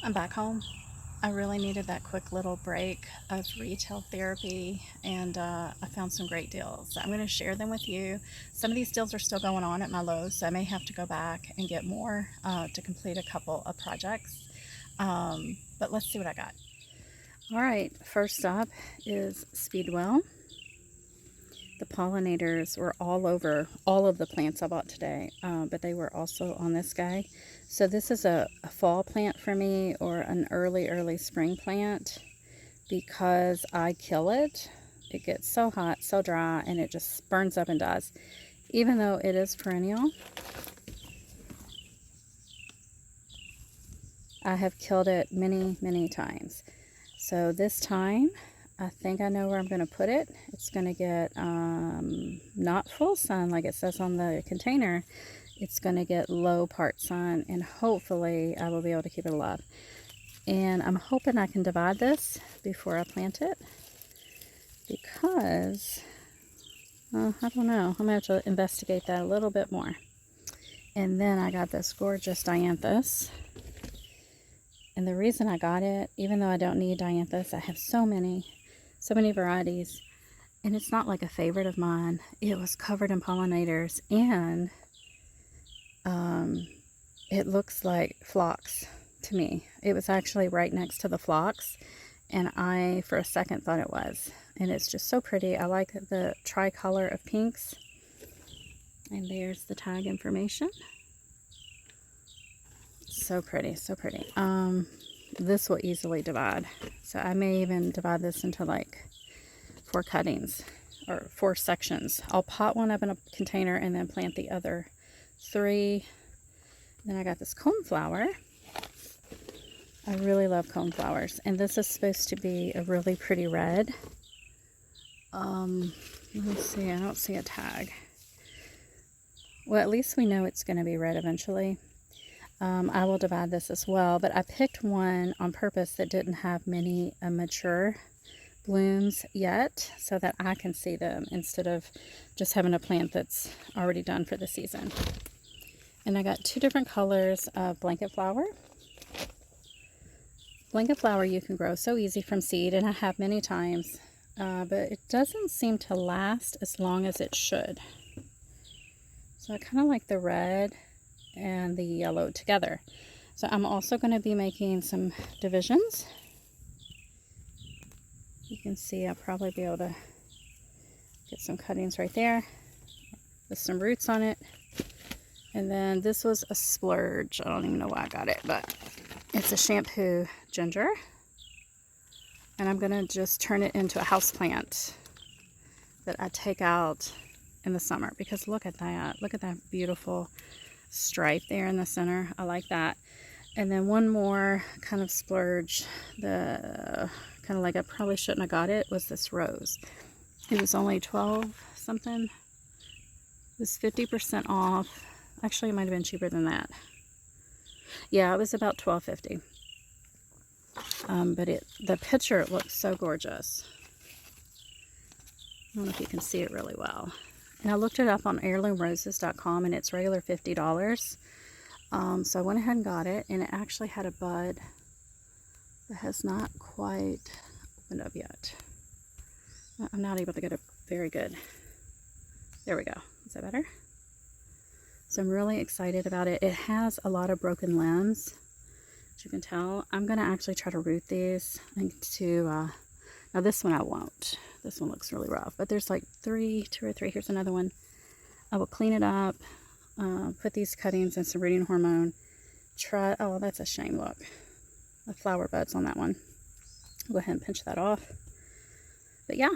I'm back home. I really needed that quick little break of retail therapy, and I found some great deals. I'm going to share them with you. Some of these deals are still going on at my Lowe's, so I may have to go back and get more to complete a couple of projects. But let's see what I got. All right, first up is Speedwell. The pollinators were all over all of the plants I bought today, but they were also on this guy. So this is a fall plant for me, or an early spring plant, because I kill it. It gets so hot, so dry, and it just burns up and dies. Even though it is perennial, I have killed it many times. So this time, I think I know where I'm going to put it. It's going to get not full sun like it says on the container. It's going to get low part sun, and hopefully I will be able to keep it alive. And I'm hoping I can divide this before I plant it, because I don't know. I'm going to have to investigate that a little bit more. And then I got this gorgeous dianthus. And the reason I got it, even though I don't need dianthus, I have so many varieties, and it's not like a favorite of mine. It was covered in pollinators, and it looks like phlox to me. It was actually right next to the phlox, and I for a second thought it was. And it's just so pretty. I like the tricolor of pinks. And there's the tag information. So pretty, so pretty. This will easily divide. So I may even divide this into like 4 cuttings or 4 sections. I'll pot one up in a container and then plant the other 3. Then I got this coneflower. I really love coneflowers, and this is supposed to be a really pretty red. Let me see, I don't see a tag. Well, at least we know it's going to be red eventually. I will divide this as well, but I picked one on purpose that didn't have many mature blooms yet, so that I can see them instead of just having a plant that's already done for the season. And I got 2 different colors of blanket flower. Blanket flower you can grow so easy from seed, and I have many times, but it doesn't seem to last as long as it should. So I kind of like the red and the yellow together. So I'm also going to be making some divisions. You can see I'll probably be able to get some cuttings right there with some roots on it. And then this was a splurge. I don't even know why I got it, but it's a shampoo ginger. And I'm going to just turn it into a house plant that I take out in the summer, because look at that. Look at that beautiful stripe there in the center. I like that. And then one more kind of splurge, the kind of like I probably shouldn't have got it, was this rose. It was only 12 something. It was 50% off. Actually, it might have been cheaper than that. Yeah, it was about $12.50. But the picture, it looks so gorgeous. I don't know if you can see it really well. And I looked it up on heirloomroses.com, and it's regular $50. So I went ahead and got it, and it actually had a bud that has not quite opened up yet. I'm not able to get a very good. There we go. Is that better? So I'm really excited about it. It has a lot of broken limbs, as you can tell. I'm going to actually try to root these into, now this one I won't. This one looks really rough, but there's like 2 or 3. Here's another one. I will clean it up, put these cuttings and some rooting hormone. Oh, that's a shame, look. The flower buds on that one. I'll go ahead and pinch that off. But yeah,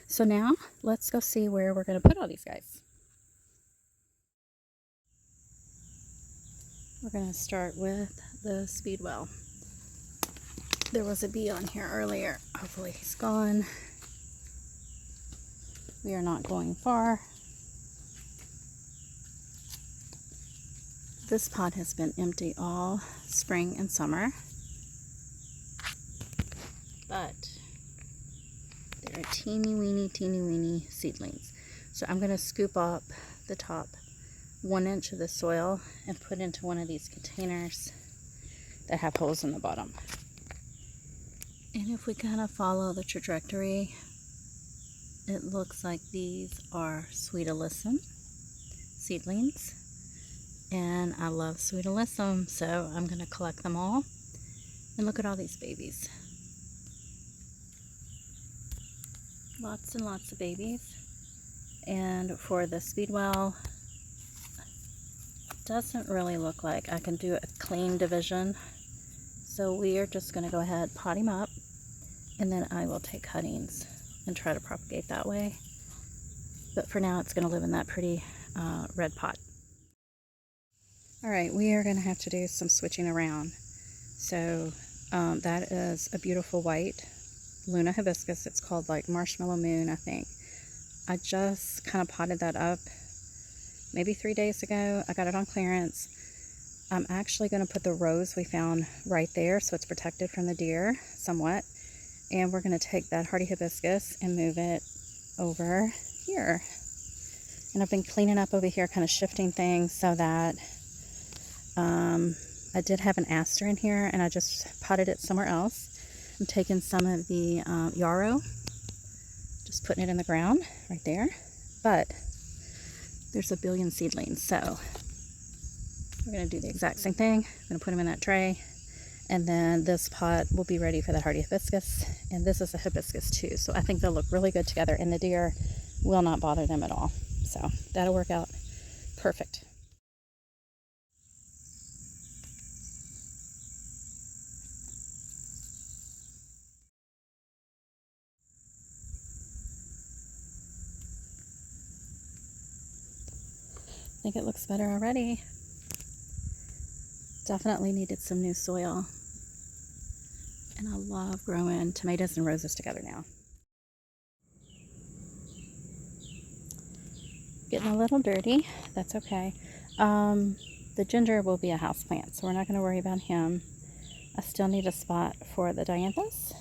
so now let's go see where we're going to put all these guys. We're going to start with the Speedwell. There was a bee on here earlier. Hopefully he's gone. We are not going far. This pot has been empty all spring and summer, but there are teeny weeny seedlings. So I'm going to scoop up the top 1 inch of the soil and put into one of these containers. that have holes in the bottom. And if we kind of follow the trajectory, it looks like these are Sweet Alyssum seedlings. And I love Sweet Alyssum, so I'm going to collect them all. And look at all these babies. Lots and lots of babies. And for the Speedwell, doesn't really look like I can do a clean division. So we are just going to go ahead, pot him up, and then I will take cuttings and try to propagate that way. But for now, it's going to live in that pretty red pot. Alright, we are going to have to do some switching around. So that is a beautiful white Luna hibiscus. It's called like Marshmallow Moon, I think. I just kind of potted that up maybe 3 days ago. I got it on clearance. I'm actually going to put the rose we found right there so it's protected from the deer somewhat. And we're going to take that hardy hibiscus and move it over here. And I've been cleaning up over here, kind of shifting things so that I did have an aster in here and I just potted it somewhere else. I'm taking some of the yarrow, just putting it in the ground right there. But there's a billion seedlings, so we're going to do the exact same thing. I'm going to put them in that tray, and then this pot will be ready for the hardy hibiscus. And this is a hibiscus too, so I think they'll look really good together, and the deer will not bother them at all. So that'll work out perfect. I think it looks better already. Definitely needed some new soil. And I love growing tomatoes and roses together now. Getting a little dirty, that's okay. The ginger will be a houseplant, so we're not going to worry about him. I still need a spot for the dianthus,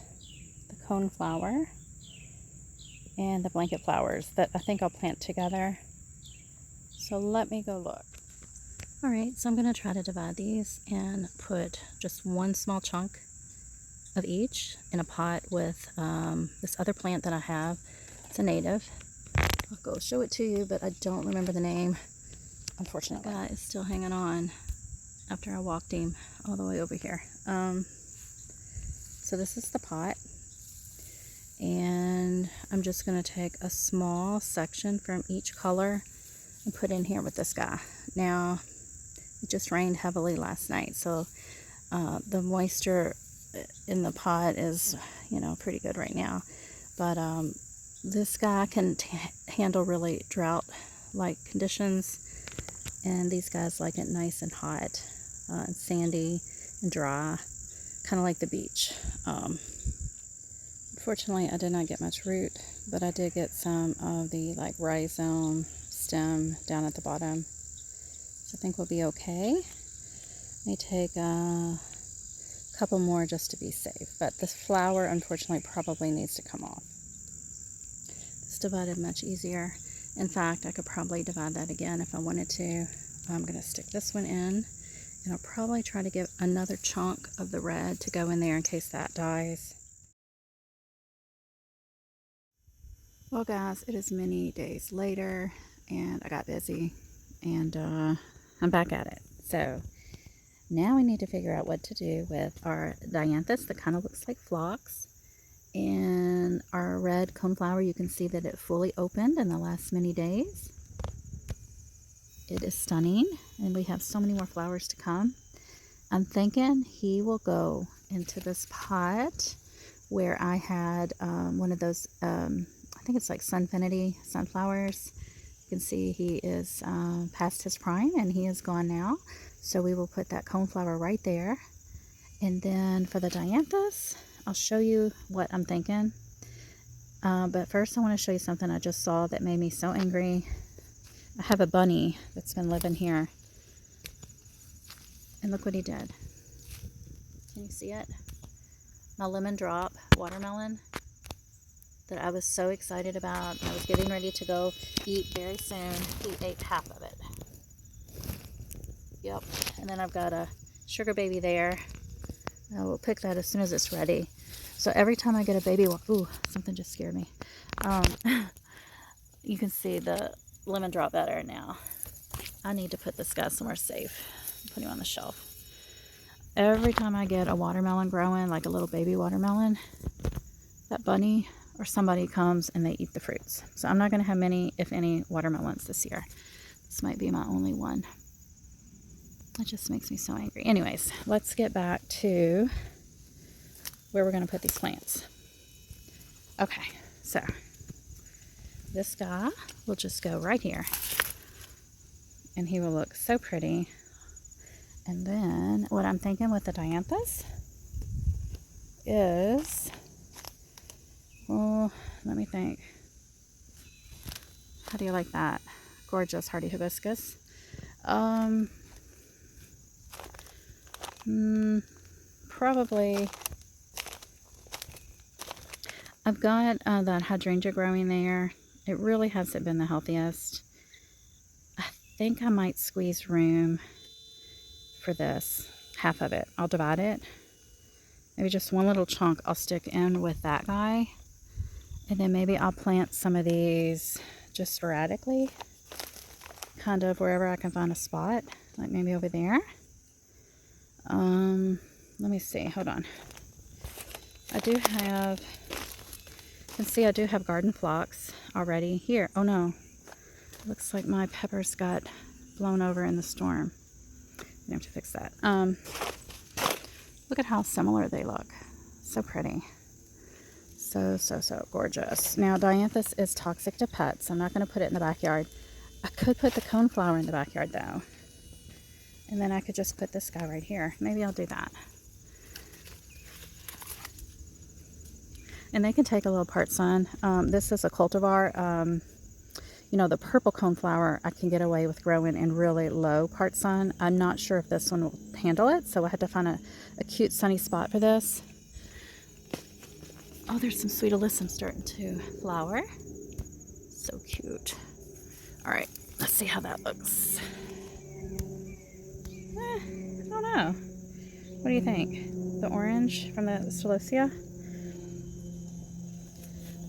the coneflower, and the blanket flowers that I think I'll plant together. So let me go look. Alright, so I'm going to try to divide these and put just one small chunk of each in a pot with this other plant that I have. It's a native. I'll go show it to you, but I don't remember the name, unfortunately. The guy is still hanging on after I walked him all the way over here. So this is the pot. And I'm just going to take a small section from each color and put in here with this guy. Now, it just rained heavily last night, so the moisture in the pot is, you know, pretty good right now. But this guy can handle really drought-like conditions, and these guys like it nice and hot and sandy and dry, kind of like the beach. Unfortunately, I did not get much root, but I did get some of the like rhizome stem down at the bottom. So I think we'll be okay. Let me take a couple more just to be safe. But this flower, unfortunately, probably needs to come off. It's divided much easier. In fact, I could probably divide that again if I wanted to. I'm going to stick this one in, and I'll probably try to get another chunk of the red to go in there in case that dies. Well, guys, it is many days later, and I got busy, and I'm back at it. So now we need to figure out what to do with our dianthus that kind of looks like phlox, and our red coneflower. You can see that it fully opened in the last many days. It is stunning, and we have so many more flowers to come. I'm thinking he will go into this pot where I had one of those, I think it's like Sunfinity sunflowers. You can see he is past his prime, and he is gone now. So we will put that coneflower right there. And then for the dianthus, I'll show you what I'm thinking. But first I want to show you something I just saw that made me so angry. I have a bunny that's been living here. And look what he did. Can you see it? My lemon drop watermelon that I was so excited about. I was getting ready to go eat very soon. He ate half of it. Yep. And then I've got a sugar baby there I will pick that as soon as it's ready. So every time I get a baby, ooh, something just scared me. You can see the lemon drop better now. I need to put this guy somewhere safe. Put him on the shelf. Every time I get a watermelon growing, like a little baby watermelon, that bunny or somebody comes and they eat the fruits. So I'm not going to have many, if any, watermelons this year. This might be my only one. It just makes me so angry. Anyways, let's get back to where we're going to put these plants. Okay, so this guy will just go right here. And he will look so pretty. And then what I'm thinking with the dianthus is, well, let me think. How do you like that? Gorgeous hardy hibiscus. Probably, I've got that hydrangea growing there. It really hasn't been the healthiest. I think I might squeeze room for this, half of it. I'll divide it. Maybe just one little chunk I'll stick in with that guy. And then maybe I'll plant some of these just sporadically, kind of wherever I can find a spot, like maybe over there. Let me see, hold on. I do have, you can see I do have garden phlox already here. Oh no, looks like my peppers got blown over in the storm. I have to fix that. Look at how similar they look. So pretty. So gorgeous. Now, dianthus is toxic to pets. I'm not going to put it in the backyard. I could put the coneflower in the backyard though. And then I could just put this guy right here. Maybe I'll do that. And they can take a little part sun. This is a cultivar. You know, the purple coneflower I can get away with growing in really low part sun. I'm not sure if this one will handle it, so I had to find a cute sunny spot for this. Oh, there's some sweet alyssum starting to flower. So cute. All right, let's see how that looks. I don't know. What do you think? The orange from the celosia?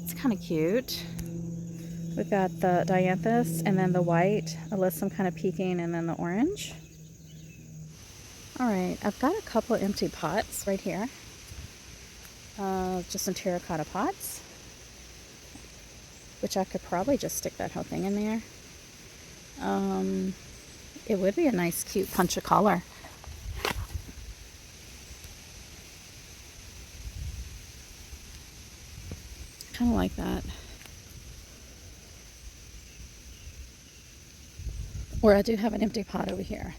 It's kind of cute. We've got the dianthus and then the white alyssum kind of peeking, and then the orange. All right, I've got a couple of empty pots right here. Just some terracotta pots, which I could probably just stick that whole thing in there. It would be a nice, cute punch of color. Kind of like that. Or I do have an empty pot over here.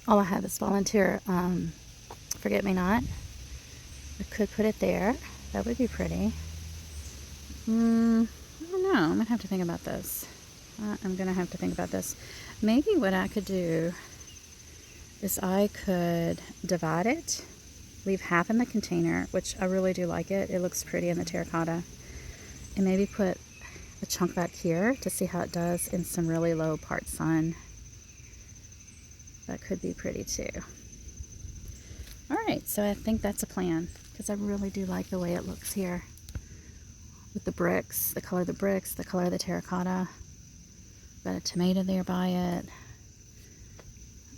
All I have is volunteer forget-me-not. I could put it there. That would be pretty. I don't know. I'm gonna have to think about this. Maybe what I could do is I could divide it, leave half in the container, which I really do like it. It looks pretty in the terracotta. And maybe put a chunk back here to see how it does in some really low part sun. That could be pretty too. All right, so I think that's a plan, because I really do like the way it looks here with the bricks, the color of the bricks, the color of the terracotta. Got a tomato there by it.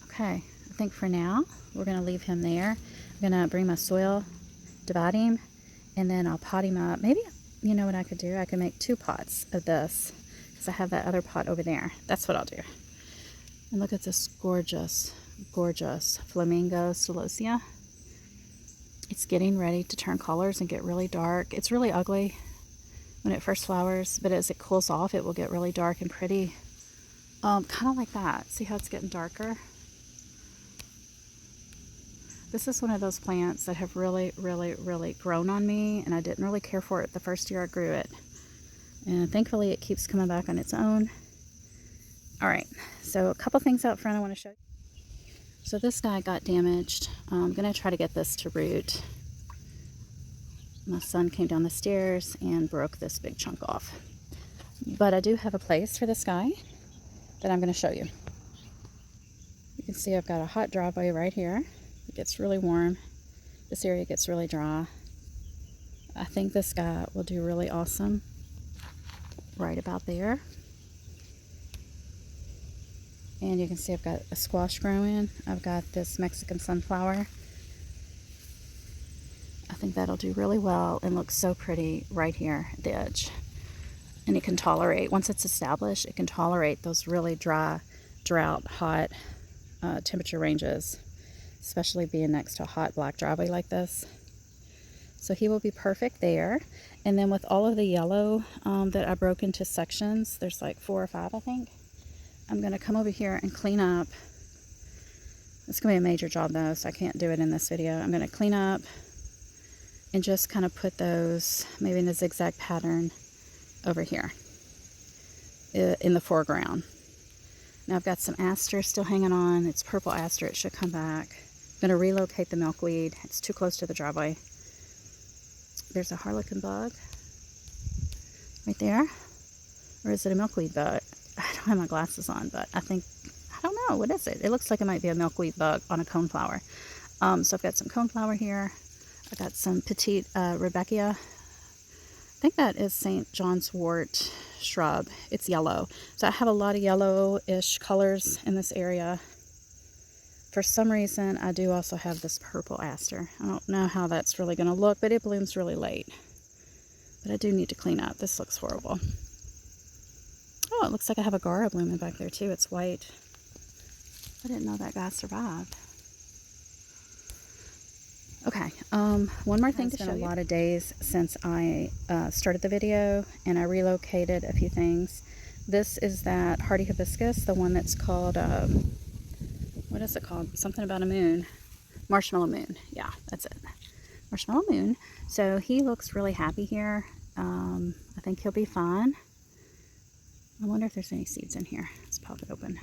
Okay, I think for now we're going to leave him there. I'm going to bring my soil, divide him, and then I'll pot him up. Maybe, you know what I could do? I could make 2 pots of this, because I have that other pot over there. That's what I'll do. And look at this gorgeous, gorgeous flamingo celosia. It's getting ready to turn colors and get really dark. It's really ugly when it first flowers, but as it cools off, it will get really dark and pretty. Kind of like that. See how it's getting darker? This is one of those plants that have really, really, really grown on me, and I didn't really care for it the first year I grew it. And thankfully, it keeps coming back on its own. All right, so a couple things out front I want to show you. So this guy got damaged. I'm going to try to get this to root. My son came down the stairs and broke this big chunk off. But I do have a place for this guy that I'm going to show you. You can see I've got a hot driveway right here. It gets really warm. This area gets really dry. I think this guy will do really awesome right about there. And you can see I've got a squash growing. I've got this Mexican sunflower. I think that'll do really well and look so pretty right here at the edge. And it can tolerate, once it's established, it can tolerate those really dry, drought, hot temperature ranges, especially being next to a hot black driveway like this. So he will be perfect there. And then with all of the yellow that I broke into sections, there's like 4 or 5, I think. I'm going to come over here and clean up. It's going to be a major job though, so I can't do it in this video. I'm going to clean up and just kind of put those maybe in a zigzag pattern over here in the foreground. Now I've got some aster still hanging on. It's purple aster. It should come back. I'm going to relocate the milkweed. It's too close to the driveway. There's a harlequin bug right there. Or is it a milkweed bug? I don't have my glasses on, but I don't know. What is it? It looks like it might be a milkweed bug on a coneflower. So I've got some coneflower here. I've got some petite Rebecca. I think that is St. John's wort shrub. It's yellow. So I have a lot of yellowish colors in this area. For some reason, I do also have this purple aster. I don't know how that's really going to look, but it blooms really late. But I do need to clean up. This looks horrible. Oh, it looks like I have a Gara blooming back there too. It's white. I didn't know that guy survived. Okay, one more thing to show you. It's been a lot of days since I started the video, and I relocated a few things. This is that hardy hibiscus, the one that's called, what is it called? Something about a moon. Marshmallow moon. Yeah, that's it. Marshmallow moon. So he looks really happy here. I think he'll be fine. I wonder if there's any seeds in here. Let's pop it open.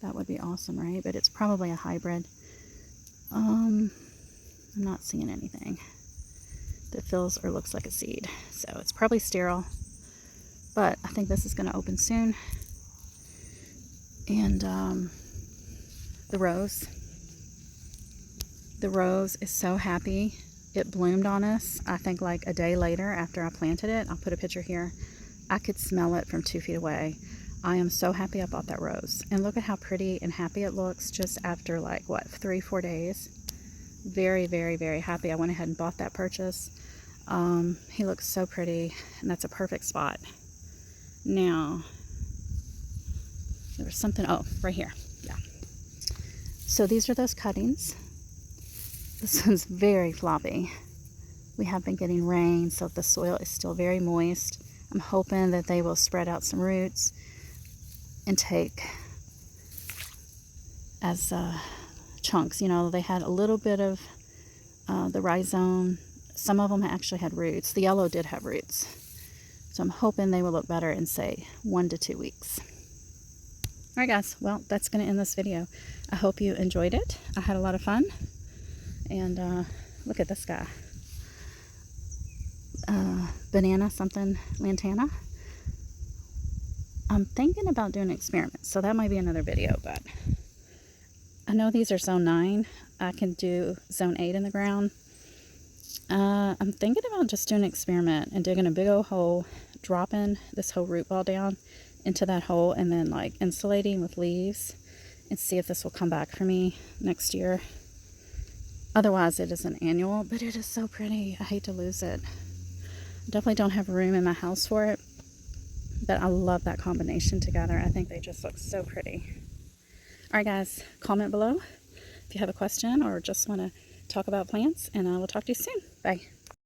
That would be awesome, right? But it's probably a hybrid. I'm not seeing anything that feels or looks like a seed. So it's probably sterile. But I think this is going to open soon. And the rose. The rose is so happy. It bloomed on us, I think like a day later after I planted it. I'll put a picture here. I could smell it from 2 feet away. I am so happy I bought that rose. And look at how pretty and happy it looks just after like, what, 3-4 days. Very, very, very happy. I went ahead and bought that purchase. He looks so pretty, and that's a perfect spot. Now, there was something, oh, right here. Yeah. So these are those cuttings. This one's very floppy. We have been getting rain, so the soil is still very moist. I'm hoping that they will spread out some roots and take as chunks. You know, they had a little bit of the rhizome. Some of them actually had roots. The yellow did have roots. So I'm hoping they will look better in, say, 1 to 2 weeks. All right, guys. Well, that's going to end this video. I hope you enjoyed it. I had a lot of fun. And look at this guy. Banana something lantana. I'm thinking about doing an experiment, so that might be another video, but I know these are zone 9. I can do zone 8 in the ground. I'm thinking about just doing an experiment and digging a big old hole, dropping this whole root ball down into that hole, and then like insulating with leaves and see if this will come back for me next year. Otherwise, it is an annual, but it is so pretty. I hate to lose it. Definitely don't have room in my house for it, but I love that combination together. I think they just look so pretty. All right, guys, comment below if you have a question or just want to talk about plants, and I will talk to you soon. Bye.